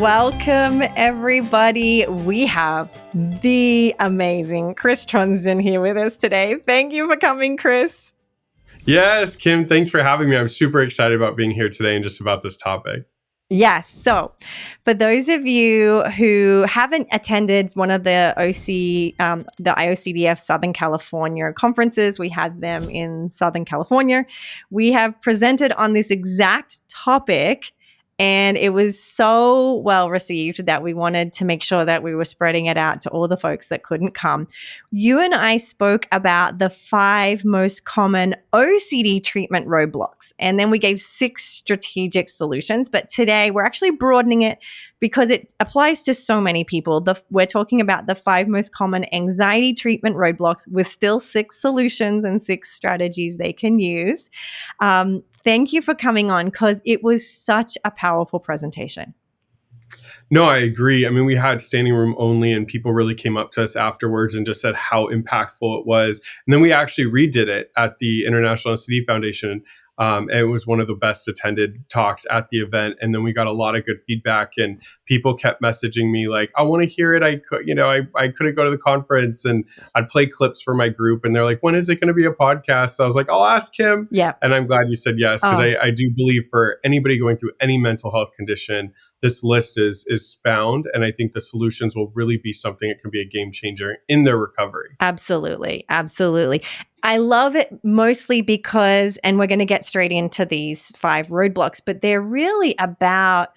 Welcome, everybody. We have the amazing Chris Tronsden here with us today. Thank you for coming, Chris. Yes, Kim, thanks for having me. I'm super excited about being here today and just about this topic. Yes. So for those of you who haven't attended one of the IOCDF Southern California conferences, we had them in Southern California. We have presented on this exact topic, and it was so well received that we wanted to make sure that we were spreading it out to all the folks that couldn't come. You and I spoke about the 5 most common OCD treatment roadblocks, and then we gave 6 strategic solutions. But today we're actually broadening it because it applies to so many people. We're talking about the 5 most common anxiety treatment roadblocks with still 6 solutions and 6 strategies they can use. Thank you for coming on because it was such a powerful presentation. No, I agree. I mean, we had standing room only and people really came up to us afterwards and just said how impactful it was. And then we actually redid it at the International OCD Foundation. And it was one of the best attended talks at the event. And then we got a lot of good feedback and people kept messaging me like, I want to hear it. I couldn't go to the conference, and I'd play clips for my group. And they're like, when is it going to be a podcast? So I was like, I'll ask him. Yeah. And I'm glad you said yes, because I do believe for anybody going through any mental health condition, this list is found. And I think the solutions will really be something that can be a game changer in their recovery. Absolutely. Absolutely. I love it mostly because, and we're going to get straight into these 5 roadblocks, but they're really about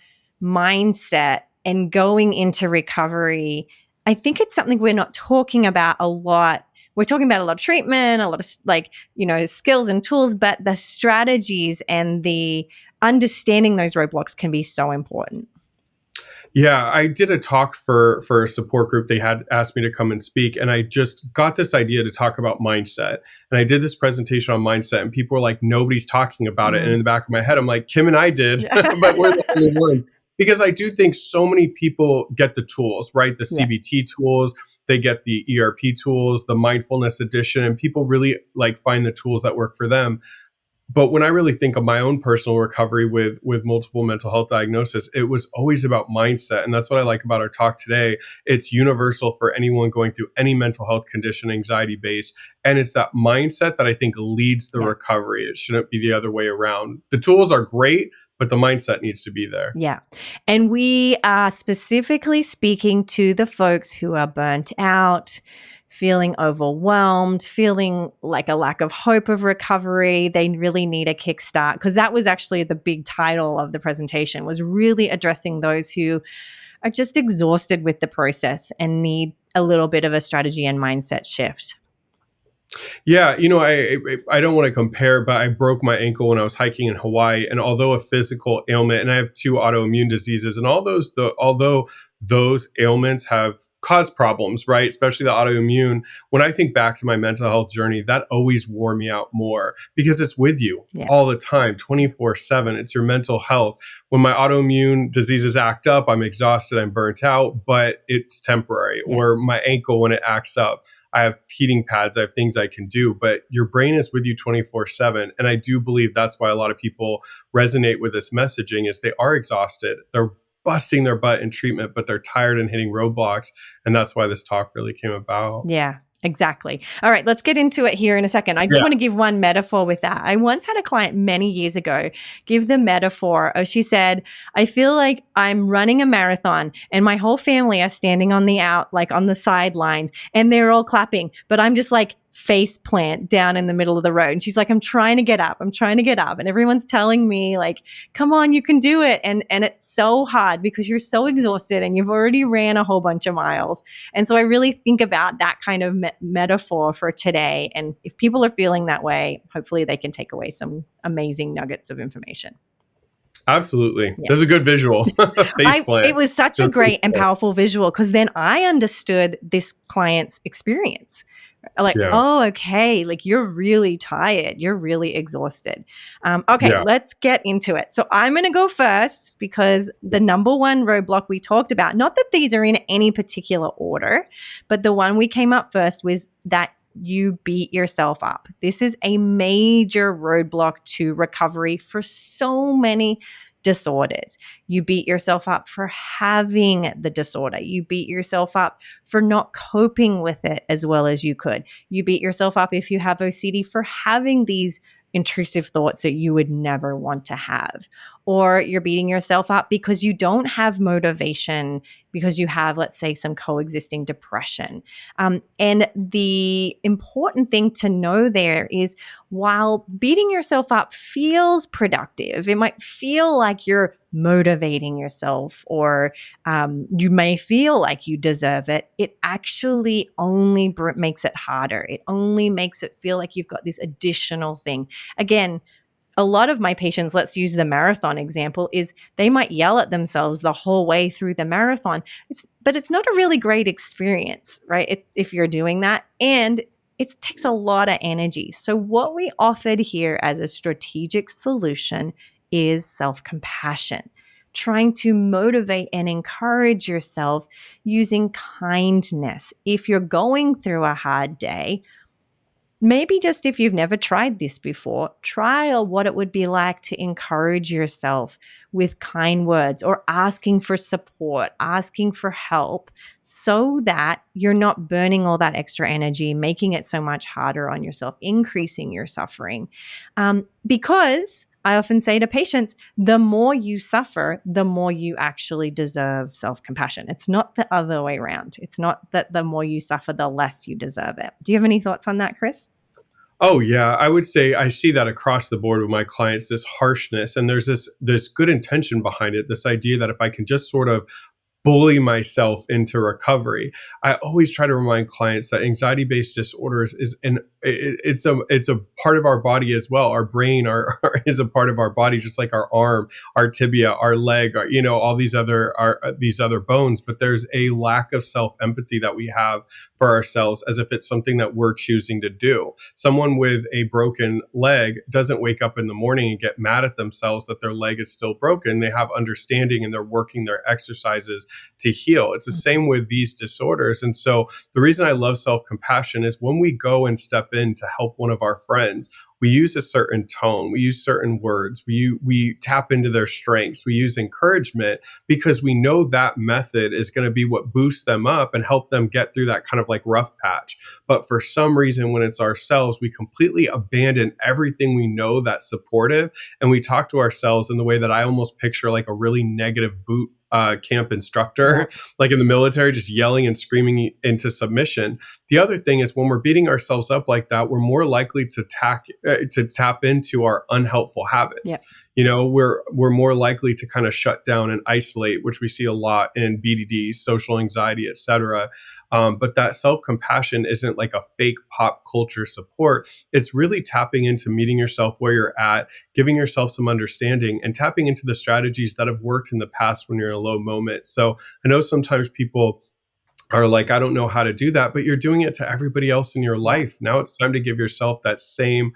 mindset and going into recovery. I think it's something we're not talking about a lot. We're talking about a lot of treatment, a lot of skills and tools, but the strategies and the understanding those roadblocks can be so important. Yeah, I did a talk for a support group. They had asked me to come and speak, and I just got this idea to talk about mindset. And I did this presentation on mindset, and people were like, nobody's talking about it. And in the back of my head, I'm like, Kim and I did, but we're the only one. Because I do think so many people get the tools, right? The CBT tools, they get the ERP tools, the mindfulness edition, and people really find the tools that work for them. But when I really think of my own personal recovery with multiple mental health diagnosis, it was always about mindset. And that's what I like about our talk today. It's universal for anyone going through any mental health condition, anxiety based. And it's that mindset that I think leads the recovery. It shouldn't be the other way around. The tools are great, but the mindset needs to be there. Yeah. And we are specifically speaking to the folks who are burnt out, feeling overwhelmed, feeling like a lack of hope of recovery. They really need a kickstart, because that was actually the big title of the presentation, was really addressing those who are just exhausted with the process and need a little bit of a strategy and mindset shift. Yeah, I don't want to compare, but I broke my ankle when I was hiking in Hawaii. And although a physical ailment, and I have 2 autoimmune diseases, and although those ailments have caused problems, right? Especially the autoimmune. When I think back to my mental health journey, that always wore me out more because it's with you all the time, 24/7. It's your mental health. When my autoimmune diseases act up, I'm exhausted, I'm burnt out, but it's temporary. Or my ankle, when it acts up, I have heating pads, I have things I can do, but your brain is with you 24/7. And I do believe that's why a lot of people resonate with this messaging, is they are exhausted. They're busting their butt in treatment, but they're tired and hitting roadblocks. And that's why this talk really came about. Yeah, exactly. All right, let's get into it here in a second. I just want to give one metaphor with that. I once had a client many years ago give the metaphor. She said, I feel like I'm running a marathon and my whole family are standing on the sidelines, and they're all clapping, but I'm just face plant down in the middle of the road. And she's like, I'm trying to get up. And everyone's telling me come on, you can do it. And it's so hard because you're so exhausted and you've already ran a whole bunch of miles. And so I really think about that kind of metaphor for today. And if people are feeling that way, hopefully they can take away some amazing nuggets of information. Absolutely. Yeah. There's a good visual. It was such a great and powerful visual, because then I understood this client's experience. Oh, okay. You're really tired. You're really exhausted. Let's get into it. So I'm going to go first, because the number 1 roadblock we talked about, not that these are in any particular order, but the one we came up first was that you beat yourself up. This is a major roadblock to recovery for so many disorders. You beat yourself up for having the disorder. You beat yourself up for not coping with it as well as you could. You beat yourself up if you have OCD for having these intrusive thoughts that you would never want to have. Or you're beating yourself up because you don't have motivation, because you have, let's say, some coexisting depression. And the important thing to know there is, while beating yourself up feels productive, it might feel like you're motivating yourself, or you may feel like you deserve it. It actually only makes it harder. It only makes it feel like you've got this additional thing. Again, a lot of my patients, let's use the marathon example, is they might yell at themselves the whole way through the marathon. But it's not a really great experience, right? If you're doing that, and it takes a lot of energy. So what we offered here as a strategic solution is self-compassion, trying to motivate and encourage yourself using kindness. If you're going through a hard day, maybe just if you've never tried this before, try what it would be like to encourage yourself with kind words, or asking for support, asking for help, so that you're not burning all that extra energy, making it so much harder on yourself, increasing your suffering. Because I often say to patients, the more you suffer, the more you actually deserve self-compassion. It's not the other way around. It's not that the more you suffer, the less you deserve it. Do you have any thoughts on that, Chris? Oh yeah, I would say I see that across the board with my clients, this harshness, and there's this good intention behind it, this idea that if I can just sort of bully myself into recovery. I always try to remind clients that anxiety-based disorders it's a part of our body as well. Our brain is a part of our body, just like our arm, our tibia, our leg, all these other bones. But there's a lack of self-empathy that we have for ourselves, as if it's something that we're choosing to do. Someone with a broken leg doesn't wake up in the morning and get mad at themselves that their leg is still broken. They have understanding, and they're working their exercises to heal. It's the same with these disorders. And so the reason I love self-compassion is when we go and step in to help one of our friends, we use a certain tone, we use certain words, we tap into their strengths, we use encouragement, because we know that method is going to be what boosts them up and help them get through that kind of like rough patch. But for some reason, when it's ourselves, we completely abandon everything we know that's supportive, and we talk to ourselves in the way that I almost picture like a really negative boot camp instructor, like in the military, just yelling and screaming into submission. The other thing is, when we're beating ourselves up like that, we're more likely to tap into our unhelpful habits. Yeah. We're more likely to kind of shut down and isolate, which we see a lot in BDD, social anxiety, etc. But that self-compassion isn't like a fake pop culture support. It's really tapping into meeting yourself where you're at, giving yourself some understanding, and tapping into the strategies that have worked in the past when you're in a low moment. So I know sometimes people are like, I don't know how to do that, but you're doing it to everybody else in your life. Now it's time to give yourself that same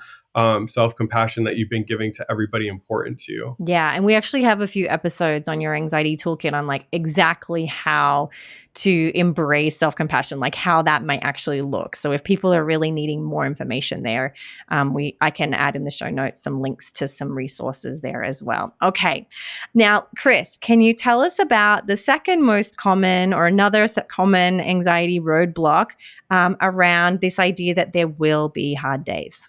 self-compassion that you've been giving to everybody important to you. Yeah. And we actually have a few episodes on your anxiety toolkit on like exactly how to embrace self-compassion, like how that might actually look. So if people are really needing more information there, I can add in the show notes some links to some resources there as well. Okay. Now, Chris, can you tell us about the second most common, or another common anxiety roadblock around this idea that there will be hard days?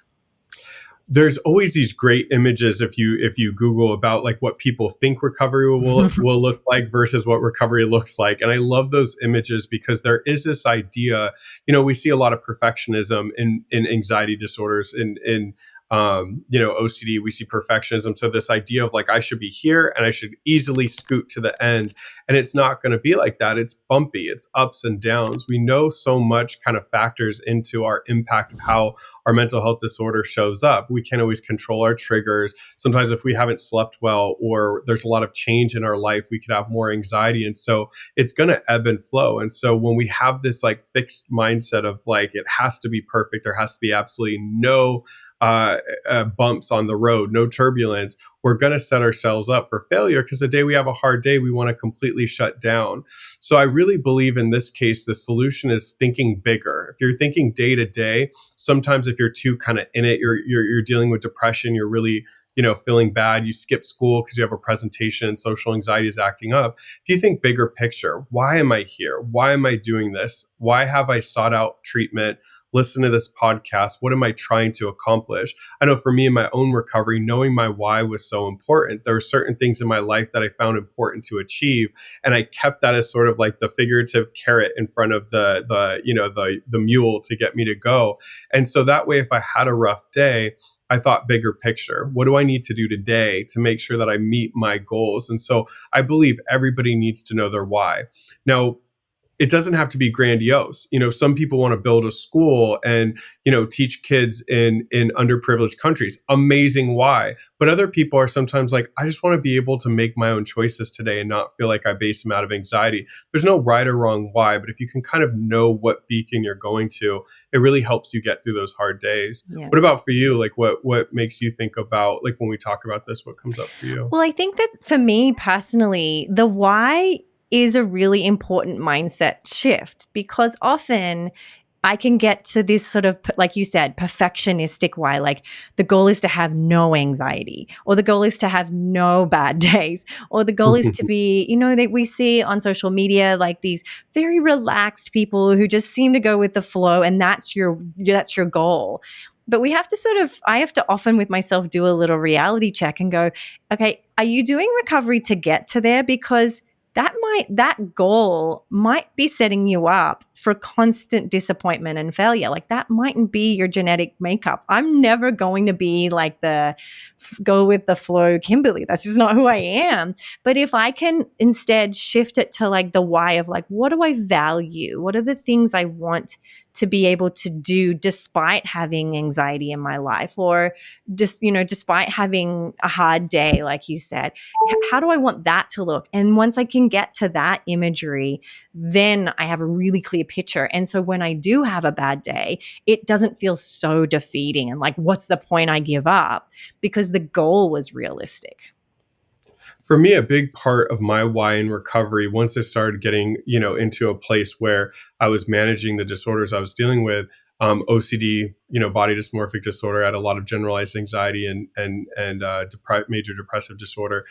There's always these great images if you Google about like what people think recovery will look like versus what recovery looks like. And I love those images because there is this idea, we see a lot of perfectionism in anxiety disorders, in OCD, we see perfectionism. So this idea of like, I should be here and I should easily scoot to the end. And it's not going to be like that. It's bumpy, it's ups and downs. We know so much kind of factors into our impact of how our mental health disorder shows up. We can't always control our triggers. Sometimes if we haven't slept well, or there's a lot of change in our life, we could have more anxiety. And so it's going to ebb and flow. And so when we have this like fixed mindset of like, it has to be perfect, there has to be absolutely no bumps on the road, no turbulence, we're going to set ourselves up for failure, because the day we have a hard day, we want to completely shut down. So I really believe in this case, the solution is thinking bigger. If you're thinking day to day, sometimes if you're too kind of in it, you're dealing with depression, you're really feeling bad, you skip school because you have a presentation and social anxiety is acting up. If you think bigger picture, why am I here? Why am I doing this? Why have I sought out treatment? Listen to this podcast. What am I trying to accomplish? I know for me in my own recovery, knowing my why was so important. There were certain things in my life that I found important to achieve, and I kept that as sort of like the figurative carrot in front of the mule to get me to go. And so that way, if I had a rough day, I thought bigger picture. What do I need to do today to make sure that I meet my goals? And so I believe everybody needs to know their why. Now, it doesn't have to be grandiose. Some people want to build a school and, teach kids in underprivileged countries. Amazing why. But other people are sometimes like, I just want to be able to make my own choices today and not feel like I base them out of anxiety. There's no right or wrong why, but if you can kind of know what beacon you're going to, it really helps you get through those hard days. Yeah. What about for you? Like what makes you think about, like when we talk about this, what comes up for you? Well, I think that for me personally, the why is a really important mindset shift, because often I can get to this sort of, like you said, perfectionistic why, like the goal is to have no anxiety, or the goal is to have no bad days, or the goal is to be, that we see on social media, like these very relaxed people who just seem to go with the flow, and that's your goal. But we have to I have to often with myself do a little reality check and go, okay, are you doing recovery to get to there? Because that goal might be setting you up for constant disappointment and failure. Like that mightn't be your genetic makeup. I'm never going to be like the go with the flow Kimberly. That's just not who I am. But if I can instead shift it to like the why of like, what do I value? What are the things I want to be able to do despite having anxiety in my life, or just, despite having a hard day, like you said, how do I want that to look? And once I can get to that imagery, then I have a really clear picture. And so when I do have a bad day, it doesn't feel so defeating and like, what's the point? I give up, because the goal was realistic. For me, a big part of my why in recovery, once I started getting, into a place where I was managing the disorders I was dealing with, OCD, body dysmorphic disorder, I had a lot of generalized anxiety and major depressive disorder.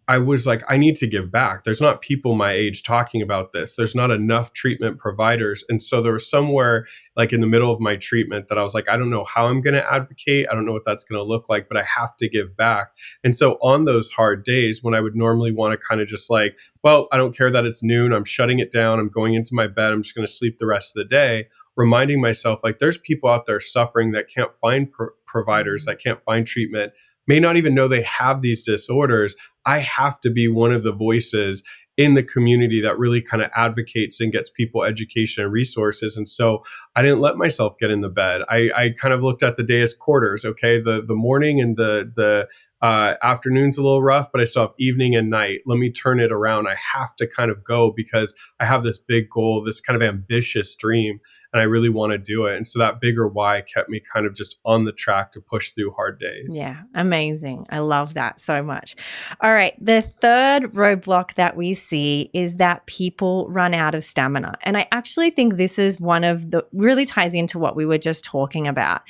I was like, I need to give back. There's not people my age talking about this. There's not enough treatment providers. And so there was somewhere like in the middle of my treatment that I was like, I don't know how I'm going to advocate. I don't know what that's going to look like, but I have to give back. And so on those hard days when I would normally want to kind of just like, well, I don't care that it's noon, I'm shutting it down, I'm going into my bed, I'm just going to sleep the rest of the day, reminding myself like there's people out there suffering that can't find providers, that can't find treatment, may not even know they have these disorders. I have to be one of the voices in the community that really kind of advocates and gets people education and resources. And so I didn't let myself get in the bed. I kind of looked at the day as quarters. Okay, the morning and the afternoon's a little rough, but I still have evening and night. Let me turn it around. I have to kind of go because I have this big goal, this kind of ambitious dream, and I really want to do it. And so that bigger why kept me kind of just on the track to push through hard days. Yeah, amazing. I love that so much. All right. The third roadblock that we see is that people run out of stamina. And I actually think this is one of the really ties into what we were just talking about.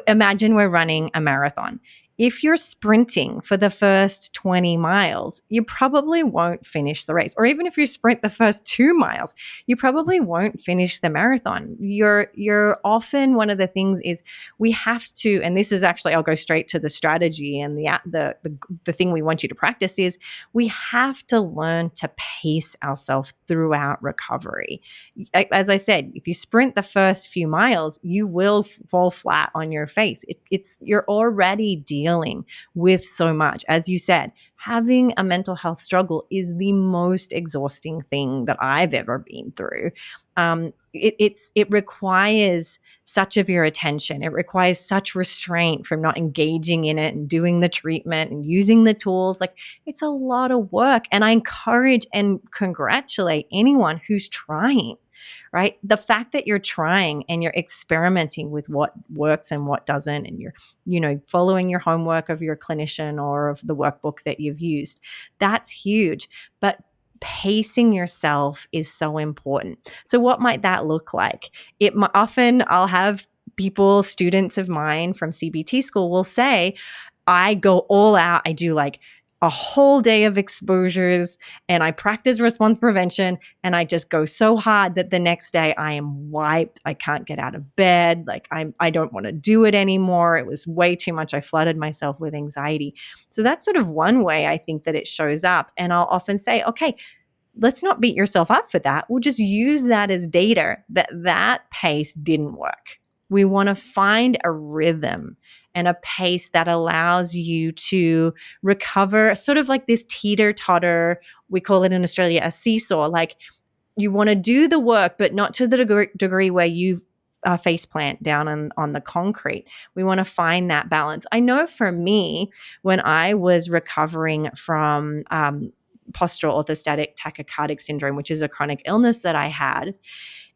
Imagine we're running a marathon. If you're sprinting for the first 20 miles, you probably won't finish the race. Or even if you sprint the first 2 miles, you probably won't finish the marathon. You're often, one of the things is we have to, and this is actually, I'll go straight to the strategy and the thing we want you to practice is we have to learn to pace ourselves throughout recovery. As I said, if you sprint the first few miles, you will fall flat on your face. You're already dealing with so much. As you said, having a mental health struggle is the most exhausting thing that I've ever been through. It requires such of your attention. It requires such restraint from not engaging in it and doing the treatment and using the tools. Like, it's a lot of work. And I encourage and congratulate anyone who's trying. Right? The fact that you're trying and you're experimenting with what works and what doesn't, and you're, following your homework of your clinician or of the workbook that you've used, that's huge. But pacing yourself is so important. So what might that look like? Often I'll have people, students of mine from CBT school will say, I go all out. I do like a whole day of exposures and I practice response prevention, and I just go so hard that the next day I am wiped. I can't get out of bed. Like I don't want to do it anymore. It was way too much. I flooded myself with anxiety. So that's sort of one way I think that it shows up. And I'll often say, okay, let's not beat yourself up for that. We'll just use that as data that pace didn't work. We want to find a rhythm and a pace that allows you to recover, sort of like this teeter-totter. We call it in Australia a seesaw. Like, you want to do the work, but not to the degree where you face plant down on the concrete. We want to find that balance. I know for me, when I was recovering from postural orthostatic tachycardic syndrome, which is a chronic illness that I had,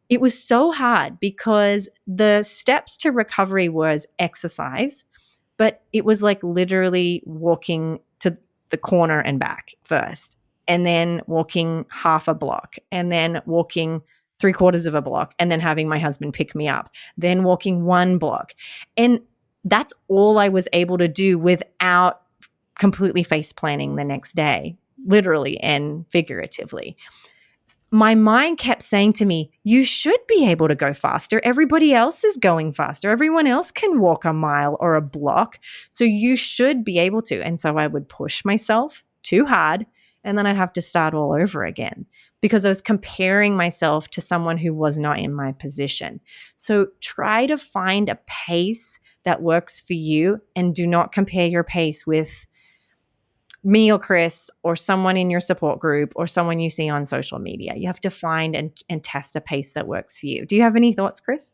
it was so hard because the steps to recovery was exercise, but it was like literally walking to the corner and back first, and then walking half a block, and then walking 3/4 of a block, and then having my husband pick me up, then walking 1 block. And that's all I was able to do without completely face planning the next day, literally and figuratively. My mind kept saying to me, you should be able to go faster. Everybody else is going faster. Everyone else can walk a mile or a block. So you should be able to. And so I would push myself too hard, and then I'd have to start all over again because I was comparing myself to someone who was not in my position. So try to find a pace that works for you, and do not compare your pace with me or Chris or someone in your support group or someone you see on social media. You have to find and test a pace that works for you. Do you have any thoughts, Chris?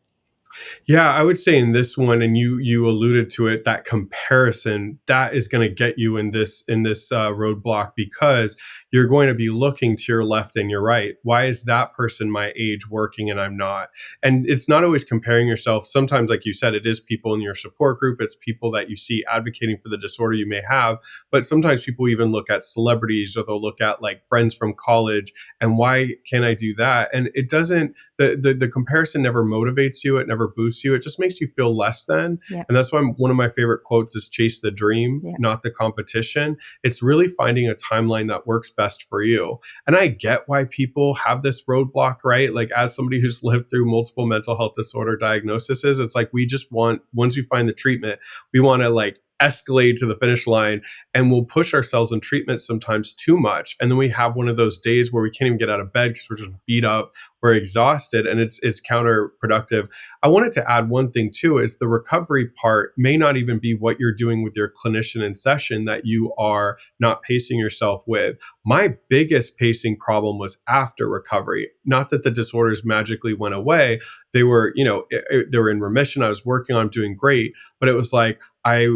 Yeah, I would say in this one, and you alluded to it, that comparison that is going to get you in this roadblock, because you're going to be looking to your left and your right. Why is that person my age working and I'm not? And it's not always comparing yourself. Sometimes, like you said, it is people in your support group. It's people that you see advocating for the disorder you may have. But sometimes people even look at celebrities, or they'll look at like friends from college, and why can't I do that? And it doesn't. The comparison never motivates you. It never boosts you. It just makes you feel less than. Yeah. And that's why one of my favorite quotes is chase the dream, not the competition. It's really finding a timeline that works best for you. And I get why people have this roadblock, right? Like, as somebody who's lived through multiple mental health disorder diagnoses, it's like, we just want, once we find the treatment, we want to like escalate to the finish line, and we'll push ourselves in treatment sometimes too much. And then we have one of those days where we can't even get out of bed because we're just beat up, we're exhausted, and it's counterproductive. I wanted to add one thing too, is the recovery part may not even be what you're doing with your clinician in session that you are not pacing yourself with. My biggest pacing problem was after recovery. Not that the disorders magically went away. They were, they were in remission. I was working on doing great, but it was like, I,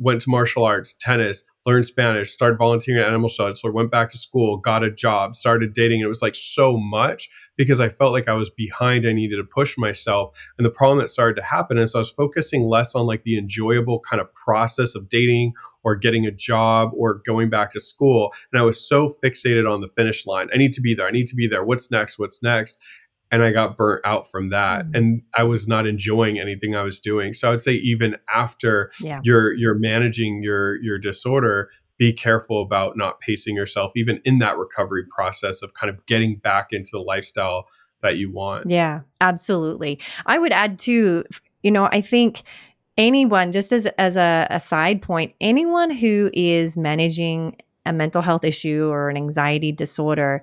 went to martial arts, tennis, learned Spanish, started volunteering at animal shelter, went back to school, got a job, started dating. It was like so much because I felt like I was behind. I needed to push myself. And the problem that started to happen is I was focusing less on like the enjoyable kind of process of dating or getting a job or going back to school. And I was so fixated on the finish line. I need to be there. I need to be there. What's next? What's next? And I got burnt out from that, and I was not enjoying anything I was doing. So I would say even after you're managing your disorder, be careful about not pacing yourself, even in that recovery process of kind of getting back into the lifestyle that you want. Yeah, absolutely. I would add too, I think anyone, just as a side point, anyone who is managing a mental health issue or an anxiety disorder,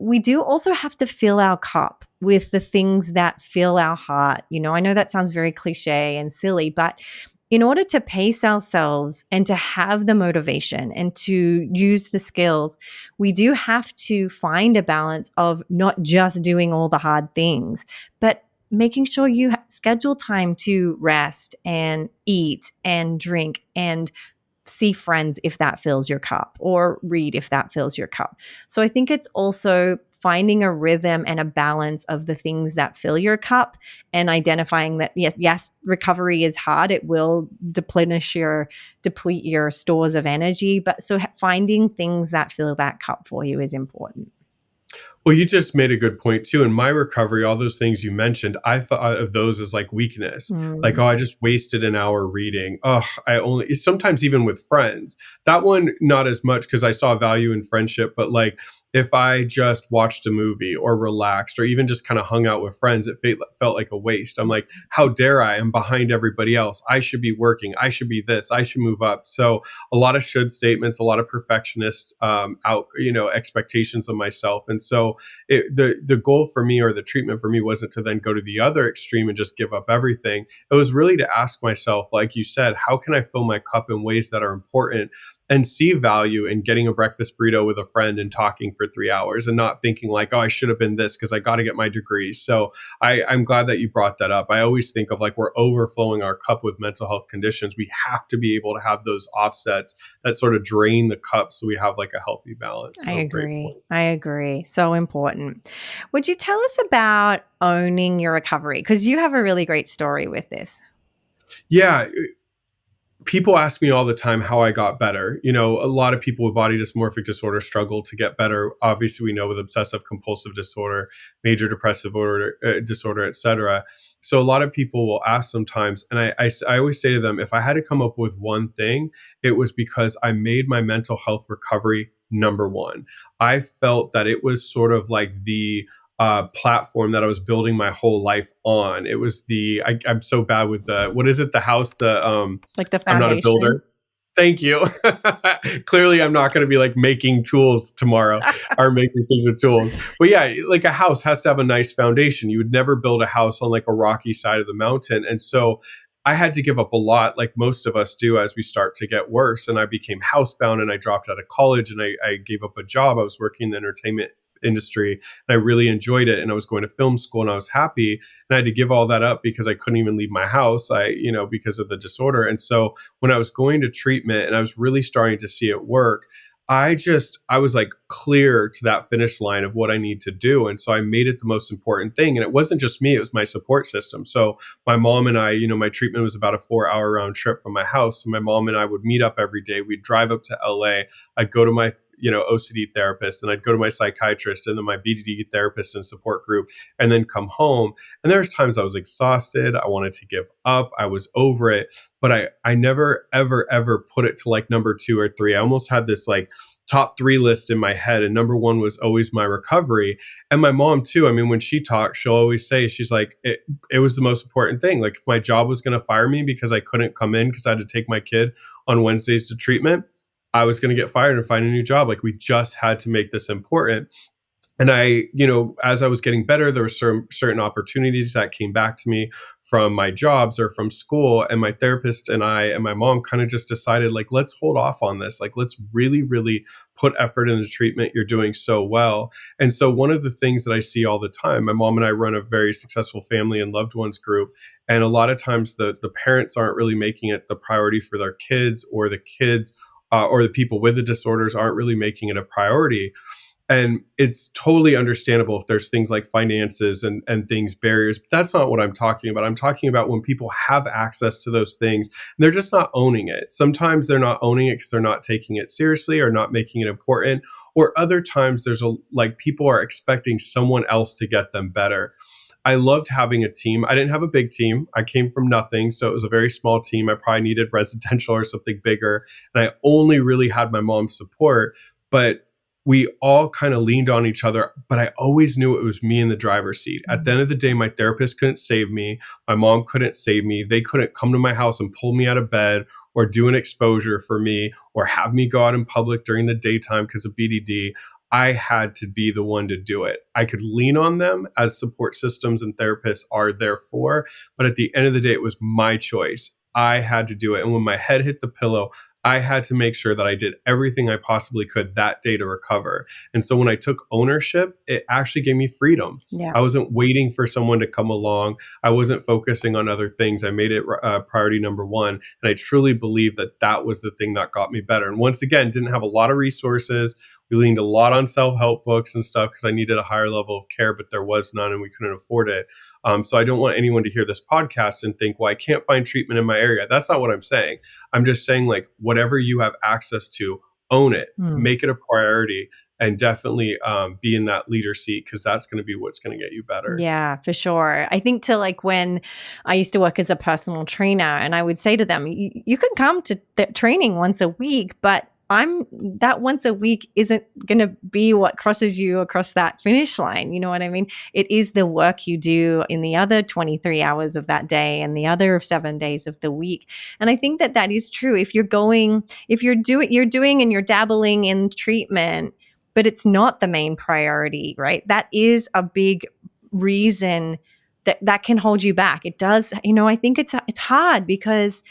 we do also have to fill our cup with the things that fill our heart. I know that sounds very cliche and silly, but in order to pace ourselves and to have the motivation and to use the skills, we do have to find a balance of not just doing all the hard things, but making sure you schedule time to rest and eat and drink and see friends if that fills your cup, or read if that fills your cup. So I think it's also finding a rhythm and a balance of the things that fill your cup, and identifying that yes, recovery is hard. It will deplete your stores of energy, but so finding things that fill that cup for you is important. Well, you just made a good point too. In my recovery, all those things you mentioned, I thought of those as like weakness. Like, Mm, oh, I just wasted an hour reading. Oh, I only, sometimes even with friends. That one, not as much because I saw value in friendship, but like if I just watched a movie or relaxed or even just kind of hung out with friends, it felt like a waste. I'm like, how dare I? I'm behind everybody else. I should be working. I should be this. I should move up. So a lot of should statements, a lot of perfectionist expectations of myself. And so the goal for me or the treatment for me wasn't to then go to the other extreme and just give up everything. It was really to ask myself, like you said, how can I fill my cup in ways that are important and see value in getting a breakfast burrito with a friend and talking for 3 hours and not thinking like, oh, I should have been this because I got to get my degree. So I'm glad that you brought that up. I always think of like we're overflowing our cup with mental health conditions. We have to be able to have those offsets that sort of drain the cup so we have like a healthy balance. I So great agree. point. I agree. So important. Would you tell us about owning your recovery? Because you have a really great story with this. Yeah, people ask me all the time how I got better. You know, a lot of people with body dysmorphic disorder struggle to get better. Obviously, we know with obsessive compulsive disorder, major depressive disorder, etc. So a lot of people will ask sometimes, and I always say to them, if I had to come up with one thing, it was because I made my mental health recovery number one. I felt that it was sort of like the platform that I was building my whole life on. It was I'm so bad with the, what is it? The house, Like the I'm not a foundation? builder. Thank you. Clearly, I'm not going to be like making tools tomorrow or making things with tools. But yeah, like a house has to have a nice foundation. You would never build a house on like a rocky side of the mountain. And so I had to give up a lot, like most of us do as we start to get worse. And I became housebound and I dropped out of college and I gave up a job. I was working in the entertainment industry and I really enjoyed it. And I was going to film school and I was happy. And I had to give all that up because I couldn't even leave my house, because of the disorder. And so when I was going to treatment and I was really starting to see it work, I was like clear to that finish line of what I need to do. And so I made it the most important thing. And it wasn't just me, it was my support system. So my mom and I, my treatment was about a 4 hour round trip from my house. So my mom and I would meet up every day. We'd drive up to LA. I'd go to my OCD therapist, and I'd go to my psychiatrist and then my BDD therapist and support group, and then come home. And there's times I was exhausted. I wanted to give up. I was over it, but I never, ever, ever put it to like number 2 or 3. I almost had this like top 3 list in my head. And number 1 was always my recovery. And my mom too. I mean, when she talks, she'll always say, she's like, it was the most important thing. Like if my job was going to fire me because I couldn't come in because I had to take my kid on Wednesdays to treatment, I was going to get fired and find a new job. Like we just had to make this important. And as I was getting better, there were certain opportunities that came back to me from my jobs or from school. And my therapist and I and my mom kind of just decided, like, let's hold off on this. Like, let's really, really put effort into treatment. You're doing so well. And so one of the things that I see all the time, my mom and I run a very successful family and loved ones group. And a lot of times the parents aren't really making it the priority for their kids, or the kids or the people with the disorders aren't really making it a priority. And it's totally understandable if there's things like finances and things, barriers, but that's not what I'm talking about. I'm talking about when people have access to those things, and they're just not owning it. Sometimes they're not owning it because they're not taking it seriously or not making it important. Or other times like people are expecting someone else to get them better. I loved having a team. I didn't have a big team. I came from nothing. So it was a very small team. I probably needed residential or something bigger. And I only really had my mom's support. But we all kind of leaned on each other, but I always knew it was me in the driver's seat. At the end of the day, my therapist couldn't save me. My mom couldn't save me. They couldn't come to my house and pull me out of bed or do an exposure for me or have me go out in public during the daytime because of BDD. I had to be the one to do it. I could lean on them as support systems and therapists are there for, but at the end of the day, it was my choice. I had to do it. And when my head hit the pillow, I had to make sure that I did everything I possibly could that day to recover. And so when I took ownership, it actually gave me freedom. Yeah. I wasn't waiting for someone to come along. I wasn't focusing on other things. I made it priority number 1. And I truly believe that that was the thing that got me better. And once again, didn't have a lot of resources. We leaned a lot on self-help books and stuff because I needed a higher level of care, but there was none and we couldn't afford it. So I don't want anyone to hear this podcast and think, well, I can't find treatment in my area. That's not what I'm saying. I'm just saying, like, whatever you have access to, own it, Hmm. make it a priority, and definitely be in that leader seat, because that's going to be what's going to get you better. Yeah, for sure. I think to like when I used to work as a personal trainer, and I would say to them, you can come to the training once a week, but that once a week isn't going to be what crosses you across that finish line. You know what I mean? It is the work you do in the other 23 hours of that day and the other 7 days of the week. And I think that that is true. If you're doing and you're dabbling in treatment, but it's not the main priority, right? That is a big reason that can hold you back. It does, I think it's hard because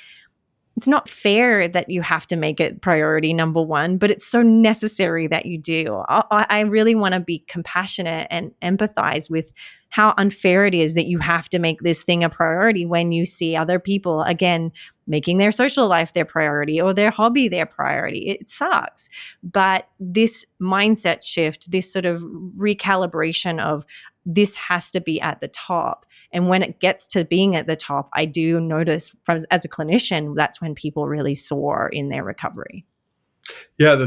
it's not fair that you have to make it priority number one, but it's so necessary that you do. I really want to be compassionate and empathize with how unfair it is that you have to make this thing a priority when you see other people, again, making their social life their priority or their hobby their priority. It sucks. But this mindset shift, this sort of recalibration of this has to be at the top. And when it gets to being at the top, I do notice as a clinician, that's when people really soar in their recovery. Yeah,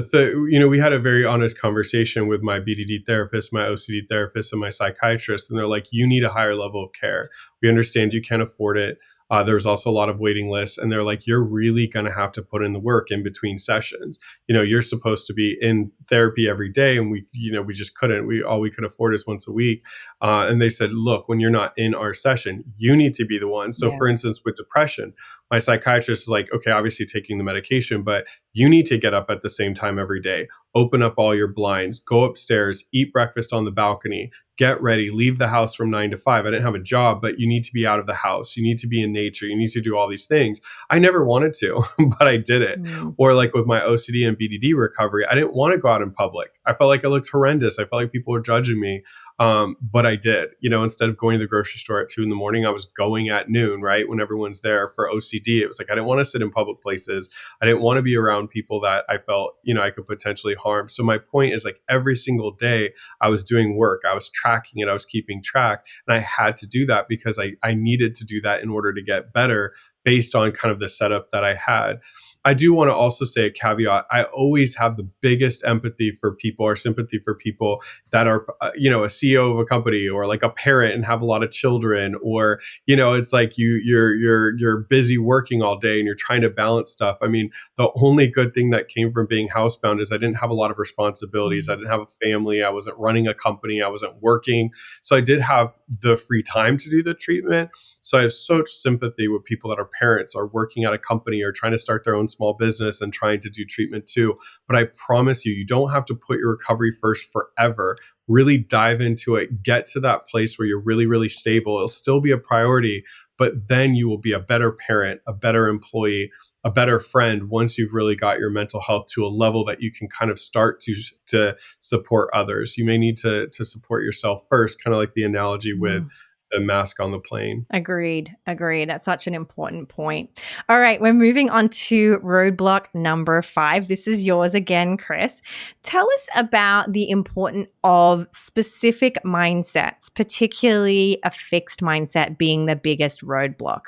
we had a very honest conversation with my BDD therapist, my OCD therapist, and my psychiatrist, and they're like, "You need a higher level of care. We understand you can't afford it. There's also a lot of waiting lists," and they're like, "You're really going to have to put in the work in between sessions. You're supposed to be in therapy every day, and we just couldn't. All we could afford is once a week." And they said, "Look, when you're not in our session, you need to be the one." So, Yeah. for instance, with depression, my psychiatrist is like, "Okay, obviously taking the medication, but you need to get up at the same time every day, open up all your blinds, go upstairs, eat breakfast on the balcony, get ready, leave the house from 9 to 5. I didn't have a job, but you need to be out of the house. You need to be in nature. You need to do all these things." I never wanted to, but I did it. Mm. Or like with my OCD and BDD recovery, I didn't want to go out in public. I felt like it looked horrendous. I felt like people were judging me. But I did, instead of going to the grocery store at 2 a.m, I was going at noon, right? When everyone's there. For OCD, it was like, I didn't want to sit in public places. I didn't want to be around people that I felt, I could potentially harm. So my point is, like, every single day I was doing work, I was tracking it, I was keeping track. And I had to do that because I needed to do that in order to get better based on kind of the setup that I had. I do want to also say a caveat. I always have the biggest empathy for people, or sympathy for people that are, a CEO of a company, or like a parent and have a lot of children, or, it's like you're busy working all day and you're trying to balance stuff. I mean, the only good thing that came from being housebound is I didn't have a lot of responsibilities. I didn't have a family. I wasn't running a company. I wasn't working. So I did have the free time to do the treatment. So I have such sympathy with people that are parents, or working at a company, or trying to start their own small business and trying to do treatment too. But I promise you, you don't have to put your recovery first forever. Really dive into it, get to that place where you're really, really stable. It'll still be a priority, but then you will be a better parent, a better employee, a better friend, once you've really got your mental health to a level that you can kind of start to support others. You may need to support yourself first, kind of like the analogy with the mask on the plane. Agreed. That's such an important point. All right, we're moving on to roadblock number 5. This is yours again, Chris. Tell us about the importance of specific mindsets, particularly a fixed mindset being the biggest roadblock.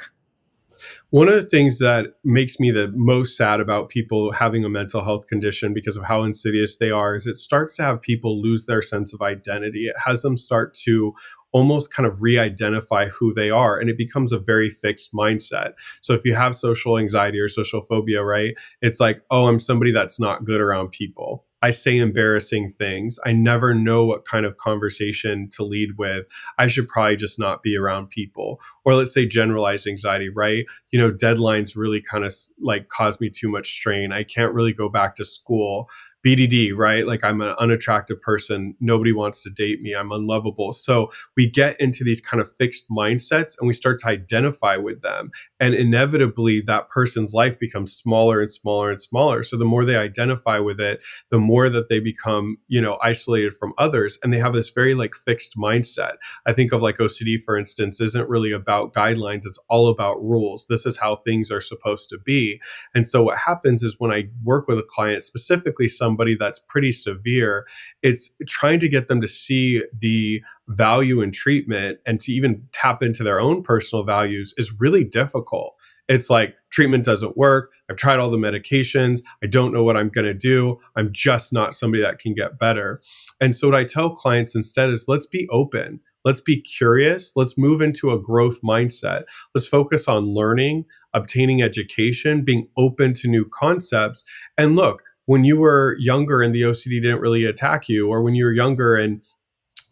One of the things that makes me the most sad about people having a mental health condition, because of how insidious they are, is it starts to have people lose their sense of identity. It has them start to almost kind of re-identify who they are, and it becomes a very fixed mindset. So if you have social anxiety or social phobia, right, it's like, oh, I'm somebody that's not good around people. I say embarrassing things. I never know what kind of conversation to lead with. I should probably just not be around people. Or let's say generalized anxiety, right? Deadlines really kind of like cause me too much strain. I can't really go back to school. BDD, right? Like, I'm an unattractive person. Nobody wants to date me. I'm unlovable. So we get into these kind of fixed mindsets and we start to identify with them. And inevitably, that person's life becomes smaller and smaller and smaller. So the more they identify with it, the more that they become, isolated from others. And they have this very like fixed mindset. I think of like OCD, for instance, isn't really about guidelines. It's all about rules. This is how things are supposed to be. And so what happens is, when I work with a client, specifically somebody that's pretty severe, it's trying to get them to see the value in treatment and to even tap into their own personal values is really difficult. It's like treatment doesn't work. I've tried all the medications. I don't know what I'm going to do. I'm just not somebody that can get better. And so what I tell clients instead is let's be open. Let's be curious. Let's move into a growth mindset. Let's focus on learning, obtaining education, being open to new concepts. And look, when you were younger and the OCD didn't really attack you, or when you were younger and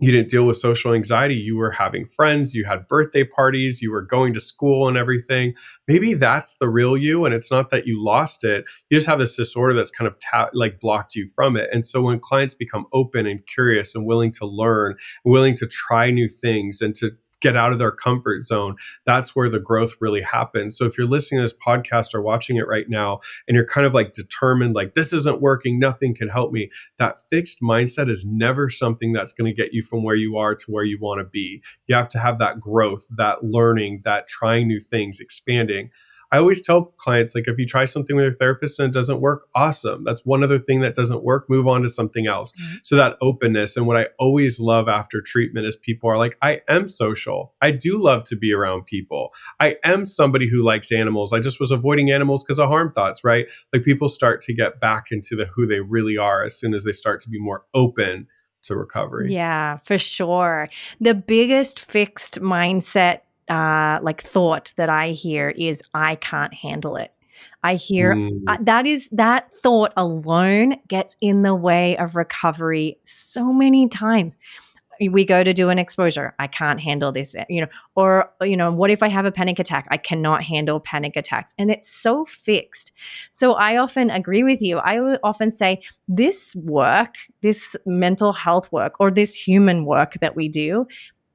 you didn't deal with social anxiety, you were having friends, you had birthday parties, you were going to school and everything. Maybe that's the real you. And it's not that you lost it. You just have this disorder that's kind of like blocked you from it. And so when clients become open and curious and willing to learn, willing to try new things and to get out of their comfort zone, that's where the growth really happens. So if you're listening to this podcast or watching it right now and you're kind of like determined, like this isn't working, nothing can help me, that fixed mindset is never something that's going to get you from where you are to where you want to be. You have to have that growth, that learning, that trying new things, expanding. I always tell clients, like, if you try something with your therapist and it doesn't work, awesome. That's one other thing that doesn't work, move on to something else. Mm-hmm. So that openness. And what I always love after treatment is people are like, I am social. I do love to be around people. I am somebody who likes animals. I just was avoiding animals because of harm thoughts, right? Like people start to get back into who they really are as soon as they start to be more open to recovery. Yeah, for sure. The biggest fixed mindset like thought that I hear is I can't handle it. I hear that thought alone gets in the way of recovery so many times. We go to do an exposure. I can't handle this, or, what if I have a panic attack? I cannot handle panic attacks. And it's so fixed. So I often agree with you. I would often say this work, this mental health work, or this human work that we do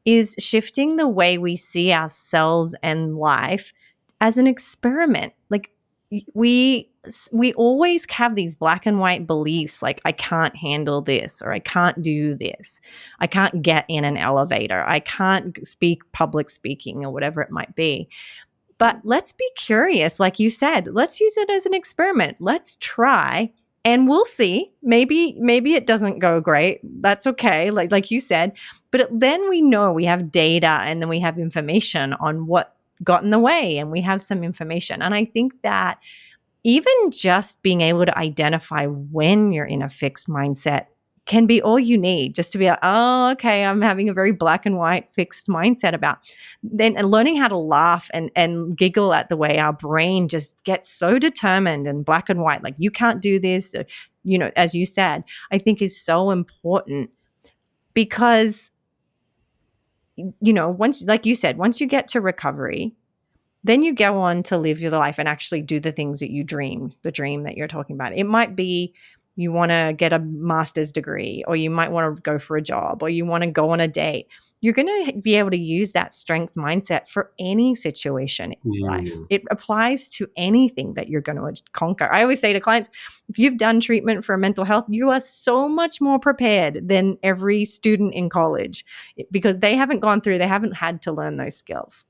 is shifting the way we see ourselves and life as an experiment. Like we always have these black and white beliefs, like I can't handle this, or I can't do this. I can't get in an elevator. I can't speak public speaking, or whatever it might be. But let's be curious. Like you said, let's use it as an experiment. Let's try. And we'll see. Maybe it doesn't go great. That's okay. Like you said. But then we know we have data, and then we have information on what got in the way, and we have some information. And I think that even just being able to identify when you're in a fixed mindset can be all you need, just to be like, oh, okay, I'm having a very black and white fixed mindset about. Then learning how to laugh and giggle at the way our brain just gets so determined and black and white, like you can't do this, as you said, I think is so important, because, once, like you said, once you get to recovery, then you go on to live your life and actually do the things that you the dream that you're talking about. It might be you want to get a master's degree, or you might want to go for a job, or you want to go on a date. You're going to be able to use that strength mindset for any situation in your life. It applies to anything that you're going to conquer. I always say to clients, if you've done treatment for mental health, you are so much more prepared than every student in college, because they haven't had to learn those skills.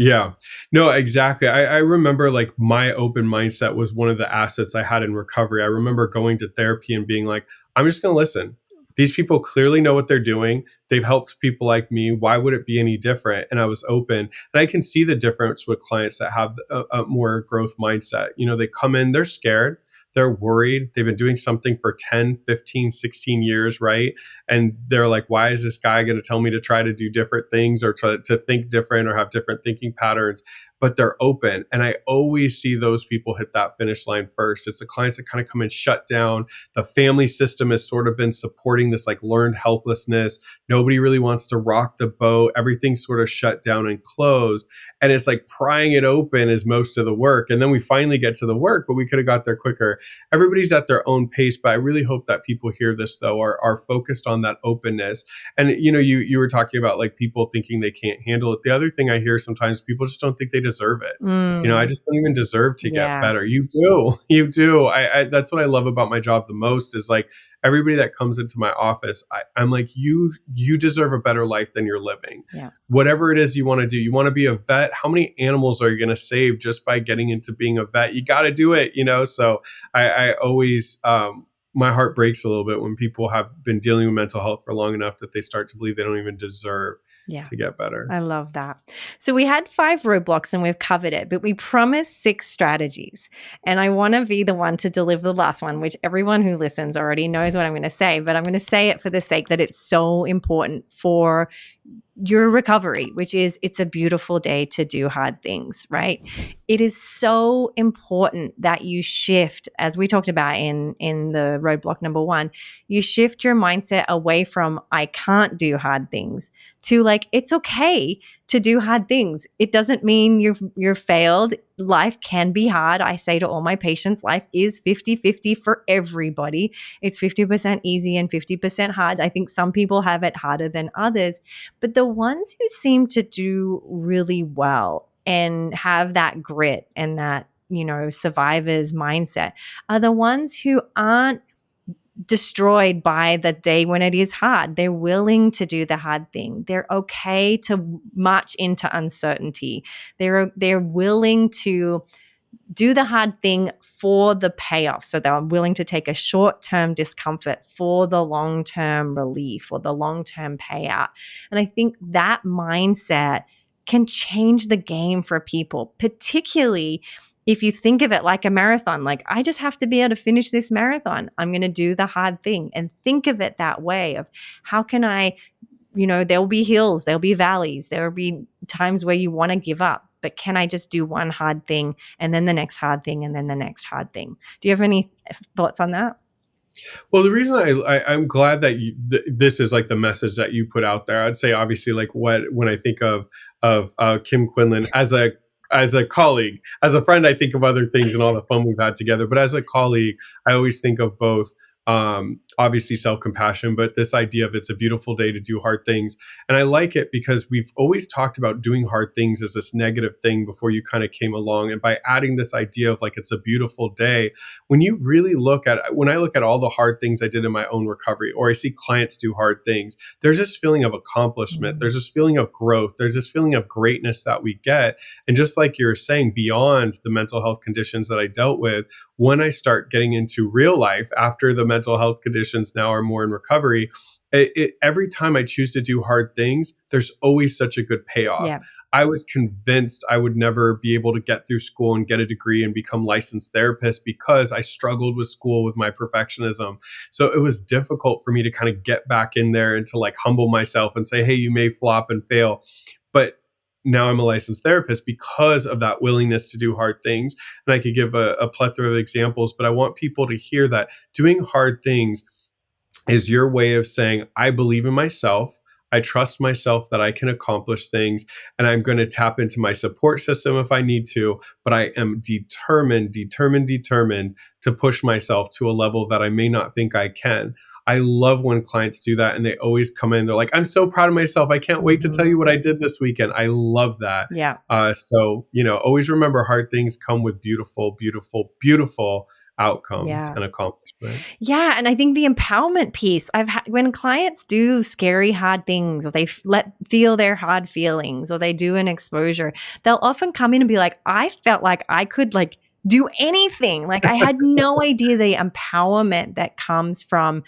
Yeah, no, exactly. I remember like my open mindset was one of the assets I had in recovery. I remember going to therapy and being like, I'm just going to listen. These people clearly know what they're doing. They've helped people like me. Why would it be any different? And I was open. And I can see the difference with clients that have a more growth mindset. They come in, they're scared. They're worried. They've been doing something for 10, 15, 16 years, right? And they're like, why is this guy going to tell me to try to do different things, or to think different, or have different thinking patterns? But they're open. And I always see those people hit that finish line first. It's the clients that kind of come and shut down. The family system has sort of been supporting this like learned helplessness. Nobody really wants to rock the boat. Everything's sort of shut down and closed. And it's like prying it open is most of the work. And then we finally get to the work, but we could have got there quicker. Everybody's at their own pace. But I really hope that people hear this, though, are focused on that openness. And, you were talking about like people thinking they can't handle it. The other thing I hear sometimes, people just don't think they deserve it. I just don't even deserve to get better. You do. I that's what I love about my job the most, is like everybody that comes into my office, I'm like, you deserve a better life than you're living. Yeah. Whatever it is you want to do. You want to be a vet. How many animals are you going to save just by getting into being a vet? You got to do it, So I always, my heart breaks a little bit when people have been dealing with mental health for long enough that they start to believe they don't even deserve Yeah. to get better. I love that. So we had 5 roadblocks and we've covered it, but we promised 6 strategies. And I want to be the one to deliver the last one, which everyone who listens already knows what I'm going to say, but I'm going to say it for the sake that it's so important for your recovery, which is it's a beautiful day to do hard things, right? It is so important that you shift, as we talked about in the roadblock number 1, you shift your mindset away from I can't do hard things to like it's okay to do hard things. It doesn't mean you've failed. Life can be hard. I say to all my patients, life is 50-50 for everybody. It's 50% easy and 50% hard. I think some people have it harder than others. But the ones who seem to do really well and have that grit and that, survivor's mindset are the ones who aren't destroyed by the day when it is hard. They're willing to do the hard thing. They're okay to march into uncertainty. They're willing to do the hard thing for the payoff. So they're willing to take a short-term discomfort for the long-term relief or the long-term payout. And I think that mindset can change the game for people, particularly if you think of it like a marathon. Like, I just have to be able to finish this marathon. I'm going to do the hard thing, and think of it that way of how can I, there'll be hills, there'll be valleys, there will be times where you want to give up. But can I just do one hard thing and then the next hard thing and then the next hard thing? Do you have any thoughts on that? Well, the reason I'm glad that this is like the message that you put out there. I'd say obviously like when I think of Kim Quinlan as a colleague, as a friend, I think of other things and all the fun we've had together. But as a colleague, I always think of both. Obviously self-compassion, but this idea of it's a beautiful day to do hard things. And I like it because we've always talked about doing hard things as this negative thing before you kind of came along. And by adding this idea of like, it's a beautiful day, when I look at all the hard things I did in my own recovery, or I see clients do hard things, there's this feeling of accomplishment. Mm-hmm. There's this feeling of growth. There's this feeling of greatness that we get. And just like you're saying, beyond the mental health conditions that I dealt with, when I start getting into real life after the mental health conditions now are more in recovery, every time I choose to do hard things, there's always such a good payoff. Yeah. I was convinced I would never be able to get through school and get a degree and become licensed therapist because I struggled with school with my perfectionism. So it was difficult for me to kind of get back in there and to like humble myself and say, hey, you may flop and fail. But now I'm a licensed therapist because of that willingness to do hard things. And I could give a plethora of examples, but I want people to hear that doing hard things is your way of saying, I believe in myself. I trust myself that I can accomplish things, and I'm going to tap into my support system if I need to, but I am determined to push myself to a level that I may not think I can. I love when clients do that and they always come in. They're like, I'm so proud of myself. I can't wait to tell you what I did this weekend. I love that. Yeah. So, always remember hard things come with beautiful, beautiful, beautiful outcomes and accomplishments. Yeah. And I think the empowerment piece, when clients do scary, hard things, or they feel their hard feelings, or they do an exposure, they'll often come in and be like, I felt like I could like do anything. Like I had no idea the empowerment that comes from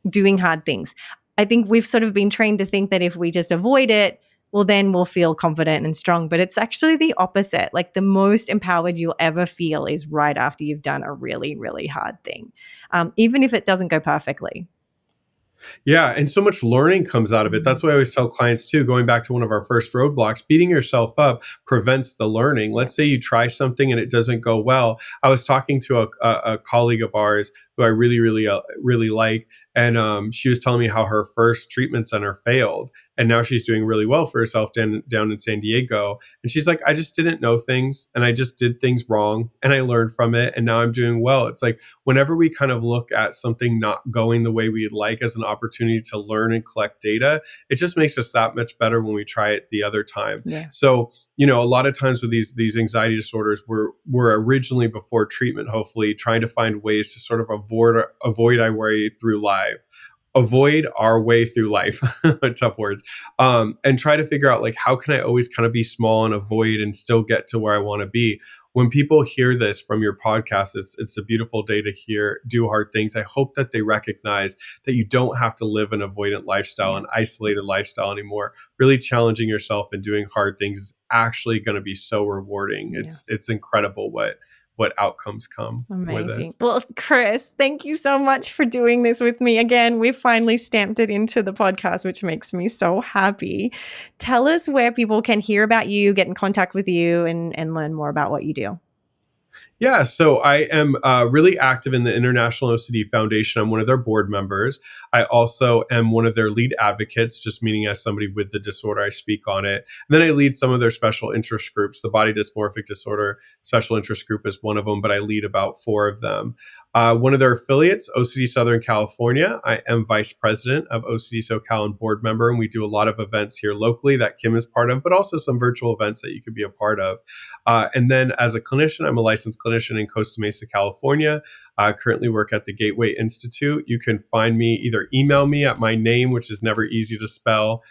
doing hard things. I think we've sort of been trained to think that if we just avoid it, well, then we'll feel confident and strong. But it's actually the opposite. Like the most empowered you'll ever feel is right after you've done a really, really hard thing, even if it doesn't go perfectly. Yeah. And so much learning comes out of it. That's what I always tell clients too, going back to one of our first roadblocks, beating yourself up prevents the learning. Let's say you try something and it doesn't go well. I was talking to a colleague of ours who I really, really, really like. And she was telling me how her first treatment center failed. And now she's doing really well for herself down in San Diego. And she's like, I just didn't know things and I just did things wrong and I learned from it. And now I'm doing well. It's like whenever we kind of look at something not going the way we'd like as an opportunity to learn and collect data, it just makes us that much better when we try it the other time. Yeah. So, a lot of times with these anxiety disorders, we're originally before treatment, hopefully trying to find ways to sort of avoid our way through life. Avoid our way through life, tough words, and try to figure out like, how can I always kind of be small and avoid and still get to where I want to be? when people hear this from your podcast, it's a beautiful day to hear do hard things. I hope that they recognize that you don't have to live an avoidant lifestyle, an isolated lifestyle anymore. Really challenging yourself and doing hard things is actually going to be so rewarding. It's incredible what outcomes come with it. Amazing. Well, Chris, thank you so much for doing this with me. Again, we've finally stamped it into the podcast, which makes me so happy. Tell us where people can hear about you, get in contact with you, and learn more about what you do. Yeah, so I am really active in the International OCD Foundation. I'm one of their board members. I also am one of their lead advocates, just meaning as somebody with the disorder, I speak on it. And then I lead some of their special interest groups. The Body Dysmorphic Disorder Special Interest Group is one of them, but I lead about 4 of them. One of their affiliates, OCD Southern California, I am vice president of OCD SoCal and board member, and we do a lot of events here locally that Kim is part of, but also some virtual events that you could be a part of. And then as a clinician, I'm a licensed clinician in Costa Mesa, California. I currently work at the Gateway Institute. You can find me, either email me at my name, which is never easy to spell,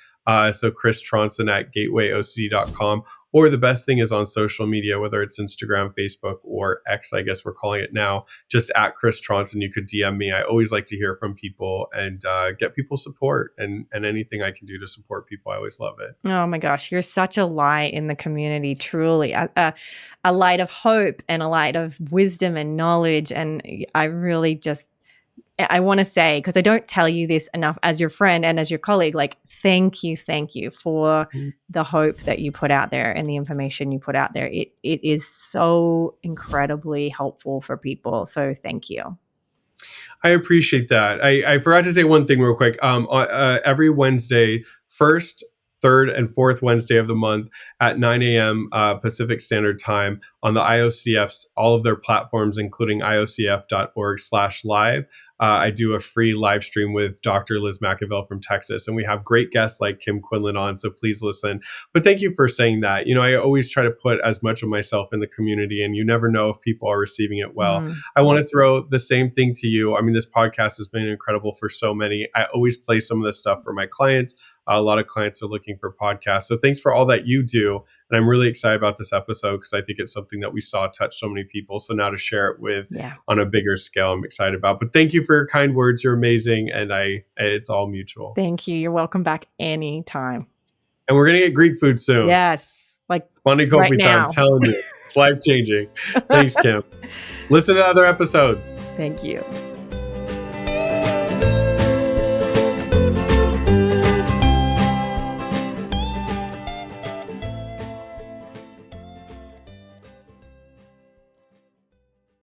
so Chris Tronsden at gatewayocd.com, or the best thing is on social media, whether it's Instagram, Facebook, or X, I guess we're calling it now, just at Chris Tronsden. You could DM me. I always like to hear from people and get people support, and anything I can do to support people, I always love it. Oh my gosh, you're such a light in the community, truly. A light of hope and a light of wisdom and knowledge. And I really just, I want to say, because I don't tell you this enough as your friend and as your colleague, like, thank you for the hope that you put out there and the information you put out there. It is so incredibly helpful for people. So thank you. I appreciate that. I forgot to say one thing real quick. Every Wednesday, first, third, and fourth Wednesday of the month at 9 a.m. Pacific Standard Time on the IOCDF's, all of their platforms, including iocf.org/live. I do a free live stream with Dr. Liz McAville from Texas, and we have great guests like Kim Quinlan on, so please listen. But thank you for saying that. You know, I always try to put as much of myself in the community, and you never know if people are receiving it well. I want to throw the same thing to you. I mean, this podcast has been incredible for so many. I always play some of this stuff for my clients. A lot of clients are looking for podcasts. So thanks for all that you do. And I'm really excited about this episode because I think it's something that we saw touch so many people. So now to share it with on a bigger scale, I'm excited about. But thank you for your kind words. You're amazing. And it's all mutual. Thank you. You're welcome back anytime. And we're going to get Greek food soon. Yes. Like Spondy right time. I'm telling you. It's life changing. Thanks, Kim. Listen to other episodes. Thank you.